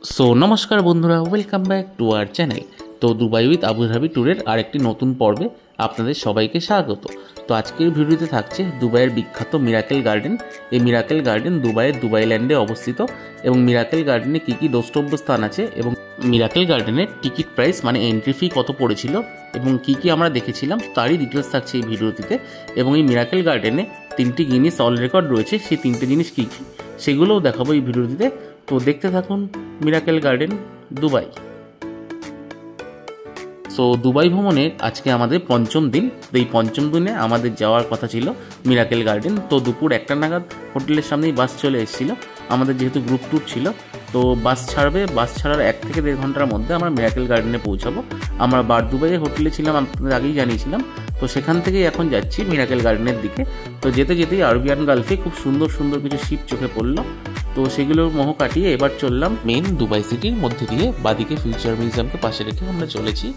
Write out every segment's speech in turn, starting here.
So নমস্কার বন্ধুরা, welcome back to our channel. তো দুবাই উইথ আবুধাবি ট্যুরের আরেকটি নতুন পর্বে আপনাদের সবাইকে স্বাগত। তো আজকের ভিডিওতে থাকছে দুবাইয়ের বিখ্যাত মিরাকেল গার্ডেন। এই মিরাকেল গার্ডেন দুবাইয়ের দুবাইল্যান্ডে অবস্থিত এবং মিরাকেল গার্ডেনে কী কী দ্রষ্টব্য স্থান আছে এবং মিরাকেল গার্ডেনের টিকিট প্রাইস মানে এন্ট্রি ফি কত পড়েছিল এবং কী কী আমরা দেখেছিলাম তারই ডিটেলস থাকছে এই ভিডিওটিতে। এবং এই মিরাকেল গার্ডেনে 3টি গিনিস ওয়ার্ল্ড রেকর্ড রয়েছে, সেই 3টে জিনিস কী কী সেগুলোও দেখাবো এই ভিডিওটিতে। তো দেখতে থাকুন miracle garden Dubai. So Dubai ভ্রমণের আজকে আমাদের পঞ্চম দিন। তো এই পঞ্চম দিনে আমাদের যাওয়ার কথা ছিল মিরাকেল গার্ডেন। তো দুপুর 1টা নাগাদ হোটেলের সামনেই বাস চলে এসেছিল। আমাদের যেহেতু গ্রুপ ট্যুর ছিল তো বাস ছাড়বে, বাস ছাড়ার 1 থেকে 1.5 ঘন্টার মধ্যে আমরা মিরাকেল গার্ডেনে পৌঁছাবো। আমরা দুবাইয়ের হোটেলে ছিলাম, আপনাদের আগেই জানিয়েছিলাম। তো সেখান থেকেই এখন যাচ্ছি মিরাকেল গার্ডেনের দিকে। তো যেতে যেতেই আরবিয়ান গালফে খুব সুন্দর সুন্দর কিছু শিপ চোখে পড়লো। তো সেগুলোর মোহ কাটিয়ে এবার চললাম মেন দুবাই সিটির মধ্যে দিয়ে। বাদিকে ফিউচার মিউজিয়ামকে পাশে রেখে আমরা চলেছি।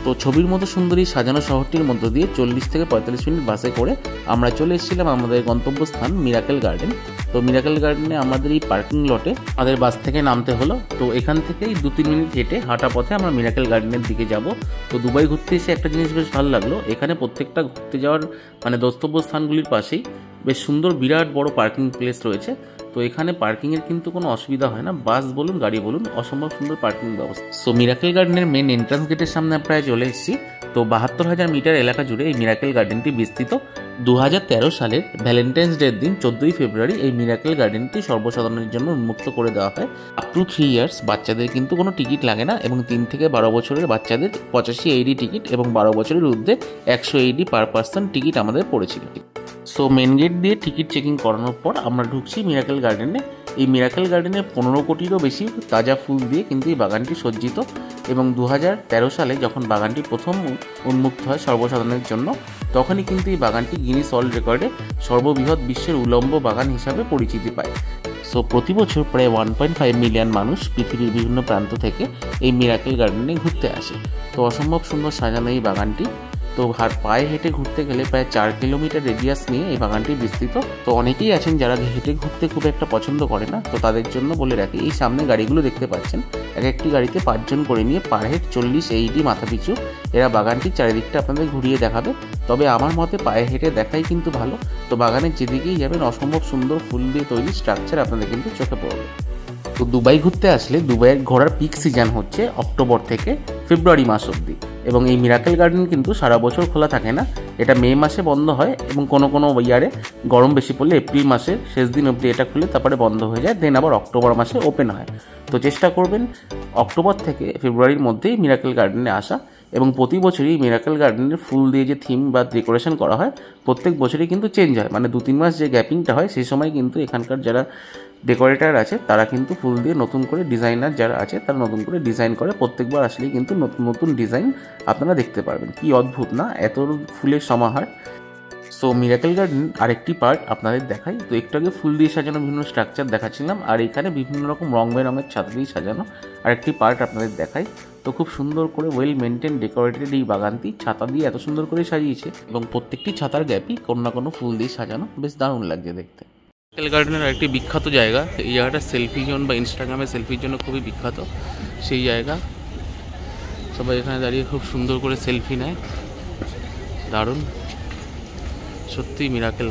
তো ছবির মতো সুন্দর এই সাজানো শহরটির মধ্য দিয়ে 40 থেকে 45 মিনিট বাসে করে আমরা চলে এসেছিলাম আমাদের গন্তব্যস্থান মিরাকেল গার্ডেন। তো মিরাকেল গার্ডেনে আমাদের এই পার্কিং লটে আমাদের বাস থেকে নামতে হলো। তো এখান থেকেই 2-3 মিনিট হেঁটে হাঁটা পথে আমরা মিরাকেল গার্ডেনের দিকে যাব। তো দুবাই ঘুরতে এসে একটা জিনিস বেশ ভালো লাগলো, এখানে প্রত্যেকটা ঘুরতে যাওয়ার মানে গন্তব্য স্থানগুলির পাশেই বেশ সুন্দর বিরাট বড় পার্কিং প্লেস রয়েছে। তো এখানে পার্কিংয়ের কিন্তু কোনো অসুবিধা হয় না, বাস বলুন গাড়ি বলুন, অসম্ভব সুন্দর পার্কিং ব্যবস্থা। সো মিরাকেল গার্ডেনের মেন এন্ট্রান্স গেটের সামনে প্রায় চলে এসেছি। তো 72,000 মিটার এলাকা জুড়ে এই মিরাকেল গার্ডেনটি বিস্তৃত। 2013 সালের ভ্যালেন্টাইন্স ডের দিন 14ই ফেব্রুয়ারি এই মিরাকেল গার্ডেনটি সর্বসাধারণের জন্য উন্মুক্ত করে দেওয়া হয়। আপ টু 3 ইয়ার্স বাচ্চাদের কিন্তু কোনো টিকিট লাগে না এবং 3 থেকে 12 বছরের বাচ্চাদের 85 AED টিকিট এবং 12 বছরের ঊর্ধ্বে 100 AED পার পার্সন টিকিট আমাদের পড়েছিল। সো মেন গেট দিয়ে টিকিট চেকিং করানোর পর আমরা ঢুকছি মিরাকেল গার্ডেনে। এই মিরাকেল গার্ডেনে 15 কোটিরও বেশি তাজা ফুল দিয়ে কিন্তু এই বাগানটি সজ্জিত এবং 2013 সালে যখন বাগানটি প্রথম উন্মুক্ত হয় সর্বসাধারণের জন্য তখনই কিন্তু এই বাগানটি গিনিস ওয়ার্ল্ড রেকর্ডে সর্ববৃহৎ বিশ্বের উলম্ব বাগান হিসাবে পরিচিতি পায়। সো প্রতি বছর প্রায় 1.5 মিলিয়ন মানুষ পৃথিবীর বিভিন্ন প্রান্ত থেকে এই মিরাকেল গার্ডেনে ঘুরতে আসে। তো অসম্ভব সুন্দর সাজানো এই বাগানটি। তো পায়ে হেঁটে ঘুরতে গেলে প্রায় 4 কিলোমিটার রেডিয়াস নিয়ে এই বাগানটি বিস্তৃত। তো অনেকেই আছেন যারা হেঁটে ঘুরতে খুব একটা পছন্দ করে না, তো তাদের জন্য বলে রাখি এই সামনে গাড়িগুলো দেখতে পাচ্ছেন, এক একটি গাড়িতে 5 জন করে নিয়ে পার হেড 40 AED মাথা পিছু এরা বাগানটির চারিদিকটা আপনাদের ঘুরিয়ে দেখাবে। তবে আমার মতে পায়ে হেঁটে দেখাই কিন্তু ভালো। তো বাগানের যেদিকেই যাবেন অসম্ভব সুন্দর ফুল দিয়ে তৈরি স্ট্রাকচার আপনাদের কিন্তু চোখে পড়বে। তো দুবাই ঘুরতে আসলে দুবাইয়ের ঘোরার পিক সিজন হচ্ছে অক্টোবর থেকে ফেব্রুয়ারি মাস অবধি এবং এই মিরাকেল গার্ডেন কিন্তু সারা বছর খোলা থাকে না, এটা মে মাসে বন্ধ হয় এবং কোনো কোনো ইয়ারে গরম বেশি পড়লে এপ্রিল মাসের শেষ দিন অবধি এটা খুলে তারপরে বন্ধ হয়ে যায়, দেন আবার অক্টোবর মাসে ওপেন হয়। তো চেষ্টা করবেন অক্টোবর থেকে ফেব্রুয়ারির মধ্যেই মিরাকেল গার্ডেনে আসা। এবং প্রতি বছরই মিরাকেল গার্ডেনের ফুল দিয়ে যে থিম বা ডেকোরেশন করা হয় প্রত্যেক বছরই কিন্তু চেঞ্জ হয়, মানে 2-3 মাস যে গ্যাপিংটা হয় সেই সময় কিন্তু এখানকার যারা ডেকোরেটার আছে তারা কিন্তু ফুল দিয়ে নতুন করে ডিজাইনার যারা আছে তারা নতুন করে ডিজাইন করে। প্রত্যেকবার আসলেই কিন্তু নতুন নতুন ডিজাইন আপনারা দেখতে পারবেন। কি অদ্ভুত না, এত ফুলের সমাহার। সো মিরাকেল গার্ডেন আরেকটি পার্ট আপনাদের দেখাই। তো একটু আগে ফুল দিয়ে সাজানো বিভিন্ন স্ট্রাকচার দেখাচ্ছিলাম, আর এখানে বিভিন্ন রকম রং বেরঙের ছাতা দিয়ে সাজানো আরেকটি পার্ট আপনাদের দেখাই। তো খুব সুন্দর করে ওয়েল মেনটেন ডেকোরেটেড এই বাগানটি ছাতা দিয়ে এত সুন্দর করে সাজিয়েছে এবং প্রত্যেকটি ছাতার গ্যাপই কোনো না কোনো ফুল দিয়ে সাজানো, বেশ দারুণ লাগছে দেখতে। মিরাকেল গার্ডেনের আরেকটি বিখ্যাত জায়গা, এই জায়গাটা সেলফি জোন বা ইনস্টাগ্রামে সেলফির জন্য খুবই বিখ্যাত সেই জায়গা। সবাই এখানে দাঁড়িয়ে খুব সুন্দর করে সেলফি নেয়, দারুণ সত্যি মিরাকেল।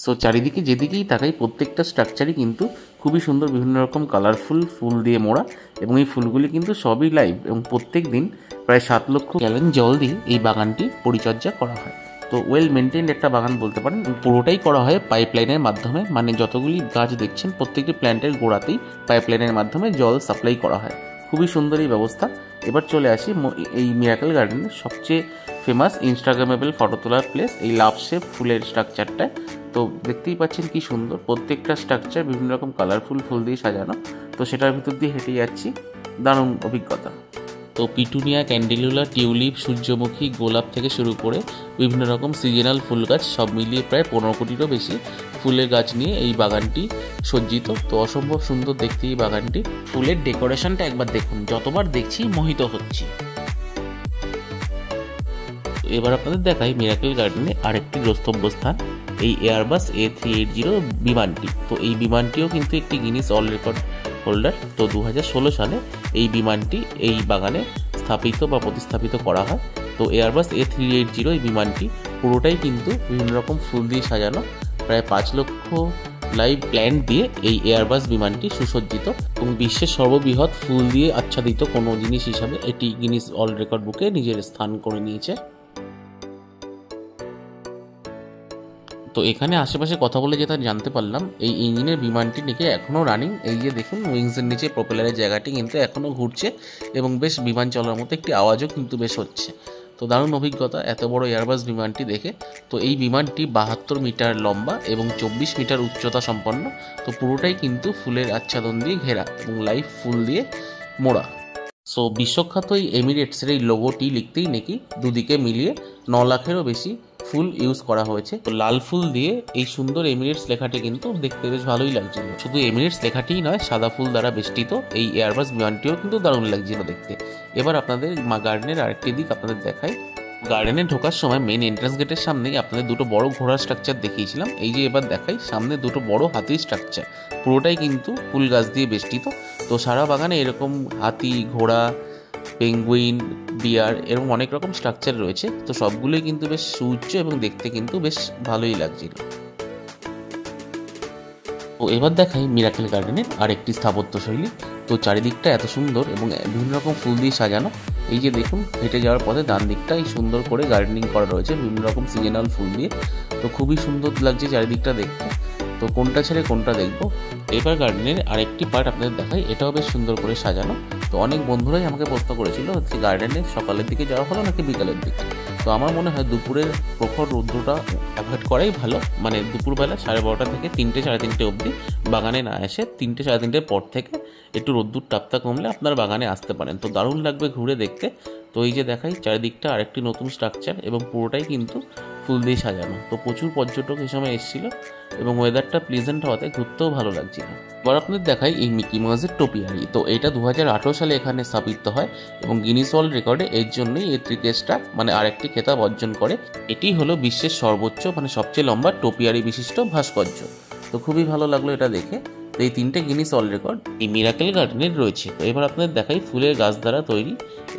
সো চারিদিকে যেদিকেই তাকাই প্রত্যেকটা স্ট্রাকচারই কিন্তু খুবই সুন্দর, বিভিন্ন রকম কালারফুল ফুল দিয়ে মোড়া এবং এই ফুলগুলি কিন্তু সবই লাইভ এবং প্রত্যেক দিন প্রায় 7 লক্ষ গ্যালন জল দিয়ে এই বাগানটি পরিচর্যা করা হয়। তো ওয়েল মেনটেন্ড একটা বাগান বলতে পারেন। পুরোটাই করা হয় পাইপলাইনের মাধ্যমে, মানে যতগুলি গাছ দেখছেন প্রত্যেকটি প্ল্যান্টের গোড়াতেই পাইপলাইনের মাধ্যমে জল সাপ্লাই করা হয়। খুবই সুন্দর এই ব্যবস্থা। এবার চলে আসি এই মিরাকেল গার্ডেনের সবচেয়ে ফেমাস ইনস্টাগ্রামেবল ফটো তোলার প্লেস, এই লাভ শেপ ফুলের স্ট্রাকচারটা। তো দেখতেই পাচ্ছেন কি সুন্দর, প্রত্যেকটা স্ট্রাকচার বিভিন্ন রকম কালারফুল ফুল দিয়ে সাজানো। তো সেটার ভিতর দিয়ে হেঁটে যাচ্ছি, দারুণ অভিজ্ঞতা। তো পিটুনিয়া, ক্যান্ডেলুলা, টিউলিপ, সূর্যমুখী, গোলাপ থেকে শুরু করে বিভিন্ন রকম সিজনাল ফুল গাছ সব মিলিয়ে প্রায় 15 কোটিরও বেশি ফুলের গাছ নিয়ে এই বাগানটি সজ্জিত। তো অসম্ভব সুন্দর দেখতে এই বাগানটি। ফুলের ডেকোরেশনটা একবার দেখুন, যতবার দেখছি মোহিত হচ্ছি। এবার আপনাদের দেখাই মিরাকেল গার্ডেনে আরেকটি দ্রষ্টব্য স্থান, এই এয়ারবাস A380 বিমানটি। তো এই বিমানটিও কিন্তু একটি গিনিস ওয়ার্ল্ড রেকর্ড হোল্ডার। তো 2016 সালে এই বিমানটি এই বাগানে স্থাপিত বা প্রতিস্থাপিত করা হয়। তো এয়ারবাস A380 এই বিমানটি পুরোটাই কিন্তু বিভিন্ন রকম ফুল দিয়ে সাজানো, প্রায় 5 লক্ষ লাইভ প্ল্যান্ট দিয়ে এই এয়ারবাস বিমানটি সুসজ্জিত এবং বিশ্বের সর্ববৃহৎ ফুল দিয়ে আচ্ছাদিত কোনো জিনিস হিসাবে এটি গিনিস ওয়ার্ল্ড রেকর্ড বুকে নিজের স্থান করে নিয়েছে। তো এখানে আশেপাশে কথা বলে যেটা জানতে পারলাম, এই ইঞ্জিনের বিমানটি নাকি এখনও রানিং। এই যে দেখুন উইংসের নিচে প্রপেলারের জায়গাটি কিন্তু এখনও ঘুরছে এবং বেশ বিমান চলার মতো একটি আওয়াজও কিন্তু বেশ হচ্ছে। তো দারুণ অভিজ্ঞতা এত বড় এয়ারবাস বিমানটি দেখে। তো এই বিমানটি 72 মিটার লম্বা এবং 24 মিটার উচ্চতা সম্পন্ন। তো পুরোটাই কিন্তু ফুলের আচ্ছাদন দিয়ে ঘেরা এবং লাইভ ফুল দিয়ে মোড়া। সো বিশ্বখ্যাত এই এমিরেটসের এই লোগোটি লিখতেই নাকি দুদিকে মিলিয়ে 9 লাখেরও বেশি ফুল ইউজ করা হয়েছে। তো লাল ফুল দিয়ে এই সুন্দর এমিরেটস লেখাটি কিন্তু দেখতে বেশ ভালোই লাগছিল। শুধু এমিরেটস লেখাটিই নয়, সাদা ফুল দ্বারা বেষ্টিত এই এয়ারবাস বিমানটিও কিন্তু দারুণ লাগছিল দেখতে। এবার আপনাদের গার্ডেনের আরেকটি দিক আপনাদের দেখাই। গার্ডেনে ঢোকার সময় মেন এন্ট্রান্স গেটের সামনেই আপনাদের দুটো বড় ঘোড়ার স্ট্রাকচার দেখিয়েছিলাম। এই যে এবার দেখাই সামনে দুটো বড় হাতির স্ট্রাকচার, পুরোটাই কিন্তু ফুল গাছ দিয়ে বেষ্টিত। তো সারা বাগানে এরকম হাতি, ঘোড়া, পেঙ্গুইন, বিয়ার এরকম অনেক রকম স্ট্রাকচার রয়েছে। তো সবগুলোই কিন্তু বেশ সুউচ্চ এবং দেখতে কিন্তু বেশ ভালোই লাগছিল। তো এবার দেখাই মিরাকেল গার্ডেনের আরেকটি স্থাপত্য শৈলী। তো চারিদিকটা এত সুন্দর এবং বিভিন্ন রকম ফুল দিয়ে সাজানো। এই যে দেখুন হেঁটে যাওয়ার পথে ডান দিকটা এই সুন্দর করে গার্ডেনিং করা রয়েছে বিভিন্ন রকম সিজনাল ফুল দিয়ে। তো খুবই সুন্দর লাগছে চারিদিকটা দেখতে। তো কোনটা ছেড়ে কোনটা দেখবো। এবার গার্ডেনের আরেকটি পার্ট আপনাদের দেখাই, এটাও বেশ সুন্দর করে সাজানো। তো অনেক বন্ধুরাই আমাকে প্রশ্ন করেছিল যে গার্ডেনে সকালের দিকে যাওয়া ভালো নাকি বিকালের দিকে। তো আমার মনে হয় দুপুরের প্রখর রৌদ্রটা অ্যাভয়েড করাই ভালো। মানে দুপুরবেলা 12:30 থেকে 3টে 3:30 অবধি বাগানে না এসে 3টে 3:30 পর থেকে একটু রোদ্দুর তাপটা কমলে আপনার বাগানে আসতে পারেন। তো দারুণ লাগবে ঘুরে দেখতে। তো এই যে দেখাই চারিদিকটা আরেকটি নতুন স্ট্রাকচার এবং পুরোটাই কিন্তু ফুল দিয়ে সাজানো। তো প্রচুর পর্যটক এই সময় এসেছিল এবং ওয়েদারটা প্লিজেন্ট হওয়াতে ঘুরতেও ভালো লাগছিল। এবার আপনাদের দেখাই এই মিকি মাউসের টোপিয়ারি। তো এটা 2018 সালে এখানে স্থাপিত হয় এবং গিনিস ওয়ার্ল্ড রেকর্ডে এর জন্যই এই ত্রিকেসটা মানে আরেকটি খেতাব অর্জন করে। এটি হলো বিশ্বের সর্বোচ্চ মানে সবচেয়ে লম্বা টোপিয়ারি বিশিষ্ট ভাস্কর্য। তো খুবই ভালো লাগলো এটা দেখে। তো এই 3টে গিনিস ওয়ার্ল্ড রেকর্ড এই মিরাকেল গার্ডেনের রয়েছে। তো এবার আপনাদের দেখাই ফুলের গাছ দ্বারা তৈরি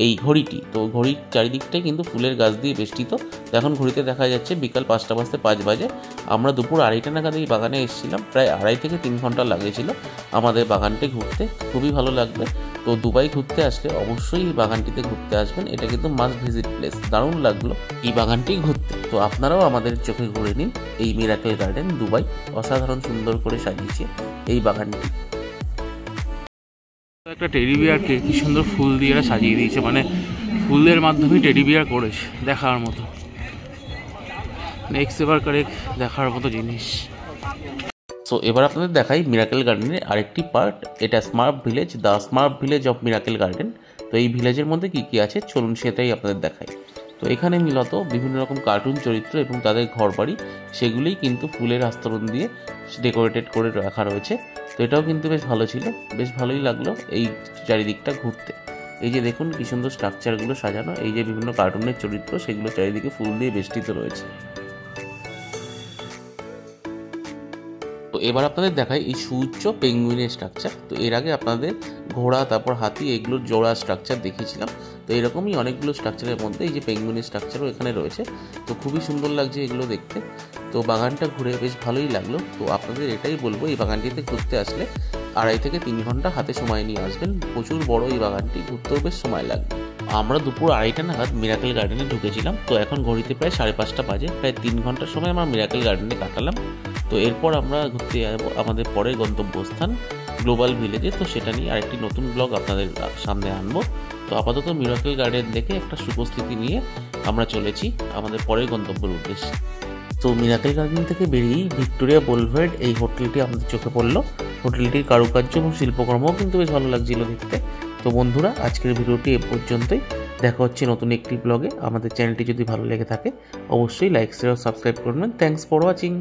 এই ঘড়িটি। তো ঘড়ির চারিদিকটাই কিন্তু ফুলের গাছ দিয়ে বেষ্টিত। তো এখন ঘড়িতে দেখা যাচ্ছে বিকাল 5:05 বাজে। আমরা দুপুর 2:30 নাগাদ এই বাগানে এসেছিলাম। প্রায় 2.5 থেকে 3 ঘন্টা লাগিয়েছিল আমাদের বাগানটি ঘুরতে। খুবই ভালো লাগবে। তো দুবাই ঘুরতে আসলে অবশ্যই এই বাগানটিতে ঘুরতে আসবেন। এটা কিন্তু মাস্ট ভিজিট প্লেস। দারুণ লাগলো এই বাগানটি ঘুরতে। তো আপনারাও আমাদের চোখে ঘুরে নিন এই মিরাকেল গার্ডেন দুবাই। অসাধারণ সুন্দর করে সাজিয়েছে এই বাগানটি। একটা টেডি বিয়ারকে কি সুন্দর ফুল দিয়ে এরা সাজিয়ে দিয়েছে, মানে ফুলের মাধ্যমে টেডি বিয়ার করেছে, দেখার মতো। নেক্সট এবার কারেক্ট দেখার মতো জিনিস। সো এবার আপনাদের দেখাই মিরাকেল গার্ডেনের আরেকটি পার্ট। এটা smart village, the smart village of miracle garden. তো এই ভিলেজের মধ্যে কী কী আছে চলুন সেটাই আপনাদের দেখাই। তো এখানে মূলত বিভিন্ন রকম কার্টুন চরিত্র এবং তাদের ঘরবাড়ি সেগুলোই কিন্তু ফুলের আস্তরণ দিয়ে ডেকোরেটেড করে রাখা রয়েছে। তো এটাও কিন্তু বেশ ভালো ছিল, বেশ ভালোই লাগলো এই চারিদিকটা ঘুরতে। এই যে দেখুন কি সুন্দর স্ট্রাকচারগুলো সাজানো, এই যে বিভিন্ন কার্টুনের চরিত্র সেগুলো চারিদিকে ফুল দিয়ে বেষ্টিত রয়েছে। তো এবার আপনাদের দেখাই এই সুউচ্চ পেঙ্গুইনের স্ট্রাকচার। তো এর আগে আপনাদের ঘোড়া তারপর হাতি এগুলোর জোড়া স্ট্রাকচার দেখিয়েছিলাম। তো এরকমই অনেকগুলো স্ট্রাকচারের মধ্যে এই যে পেঙ্গুইনের স্ট্রাকচারও এখানে রয়েছে। তো খুবই সুন্দর লাগছে এগুলো দেখতে। তো বাগানটা ঘুরে বেশ ভালোই লাগলো। তো আপনাদের এটাই বলবো এই বাগানটিতে ঘুরতে আসলে 2.5 থেকে 3 ঘন্টা হাতে সময় নিয়ে আসবেন। প্রচুর বড় এই বাগানটি, ঘুরতেও বেশ সময় লাগবে। আমরা দুপুর 2:30 নাগাদ মিরাকেল গার্ডেনে ঢুকেছিলাম। তো এখন ঘড়িতে প্রায় 5:30 বাজে। প্রায় 3 ঘন্টার সময় আমরা মিরাকেল গার্ডেনে কাটালাম। তো এরপর আমরা ঘুরতে যাবো আমাদের পরের গন্তব্যস্থান গ্লোবাল ভিলেজে। তো সেটা নিয়ে আরেকটি নতুন ব্লগ আপনাদের সামনে আনবো। তো আপাতত মিরাকেল গার্ডেন দেখে একটা সুপ্রস্তুতি নিয়ে আমরা চলেছি আমাদের পরের গন্তব্যের উদ্দেশ্যে। তো মিরাকেল গার্ডেন থেকে বেরিয়েই ভিক্টোরিয়া বোলভার্ড এই হোটেলটি আমাদের চোখে পড়লো। হোটেলটির কারুকার্য এবং শিল্পকর্মও কিন্তু বেশ ভালো লাগছিল দেখতে। তো বন্ধুরা আজকের ভিডিওটি এ পর্যন্তই। দেখা হচ্ছে নতুন একটি ব্লগে। আমাদের চ্যানেলটি যদি ভালো লেগে থাকে অবশ্যই লাইক শেয়ার ও সাবস্ক্রাইব করবেন। Thanks for watching.